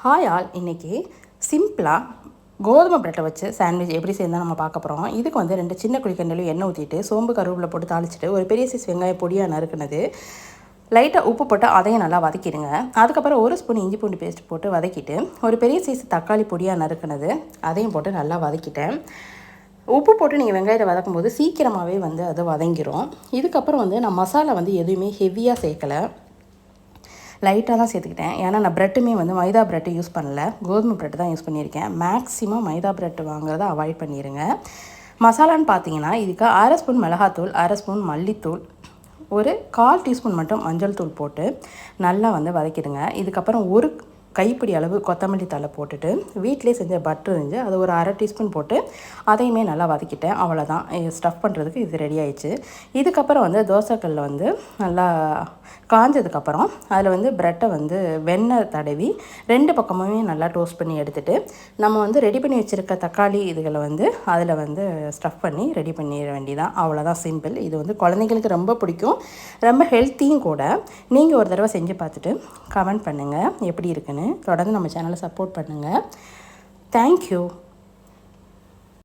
Hi all, இன்றைக்கி சிம்பிளாக கோதுமை பிரெட்டை வச்சு சாண்ட்விச் எப்படி செய்யணும் நம்ம பார்க்க போகிறோம். இதுக்கு வந்து 2 சின்ன குழிக்கண்ணிலும் எண்ணெய் ஊற்றிட்டு சோம்பு கருவேப்பிலை போட்டு தாளிச்சிட்டு ஒரு பெரிய சைஸ் வெங்காயம் பொடியாக நறுக்குனது, லைட்டாக உப்பு போட்டு அதையும் நல்லா வதக்கிடுங்க. அதுக்கப்புறம் 1 ஸ்பூன் இஞ்சி பூண்டு பேஸ்ட் போட்டு வதக்கிட்டு ஒரு பெரிய சைஸ் தக்காளி பொடியாக நறுக்குனது அதையும் போட்டு நல்லா வதக்கிட்டேன். உப்பு போட்டு நீங்கள் வெங்காயத்தை வதக்கும் போது சீக்கிரமாகவே வந்து அது வதங்கிடும். இதுக்கப்புறம் வந்து நான் மசாலா வந்து எதுவுமே ஹெவியாக சேர்க்கலை, லைட்டாக தான் சேர்த்துக்கிட்டேன். ஏன்னா நான் ப்ரெட்டுமே வந்து மைதா ப்ரெட்டு யூஸ் பண்ணல, கோதுமை ப்ரெட்டு தான் யூஸ் பண்ணியிருக்கேன். மேக்ஸிமம் மைதா ப்ரெட்டு வாங்குறத அவாய்ட் பண்ணிடுங்க. மசாலான்னு பார்த்தீங்கன்னா இதுக்கு 1/2 ஸ்பூன் மிளகாத்தூள், 1/2 ஸ்பூன் மல்லித்தூள், ஒரு 1/4 டீஸ்பூன் மட்டும் மஞ்சள் தூள் போட்டு நல்லா வந்து வதக்கிடுங்க. இதுக்கப்புறம் ஒரு கைப்பிடி அளவு கொத்தமல்லி தழை போட்டுட்டு வீட்டிலே செஞ்ச பட்டர் இருந்துச்சு, அது ஒரு 1/2 டீஸ்பூன் போட்டு அதையுமே நல்லா வதக்கிட்டேன். அவ்வளோதான், ஸ்டஃப் பண்ணுறதுக்கு இது ரெடி ஆயிடுச்சு. இதுக்கப்புறம் வந்து தோசைக்கல்லில் வந்து நல்லா காஞ்சதுக்கப்புறம் அதில் வந்து ப்ரெட்டை வந்து வெண்ணெய் தடவி 2 பக்கமுமே நல்லா டோஸ்ட் பண்ணி எடுத்துகிட்டு நம்ம வந்து ரெடி பண்ணி வச்சுருக்க தக்காளி இதுகளை வந்து அதில் வந்து ஸ்டஃப் பண்ணி ரெடி பண்ணிட வேண்டியதான். அவ்வளோதான், சிம்பிள். இது வந்து குழந்தைங்களுக்கு ரொம்ப பிடிக்கும், ரொம்ப ஹெல்த்தியும் கூட. நீங்கள் ஒரு தடவை செஞ்சு பார்த்துட்டு கமெண்ட் பண்ணுங்கள் எப்படி இருக்குன்னு. தொடர்ந்து நம்ம சேனலை சப்போர்ட் பண்ணுங்கள். தேங்க்யூ.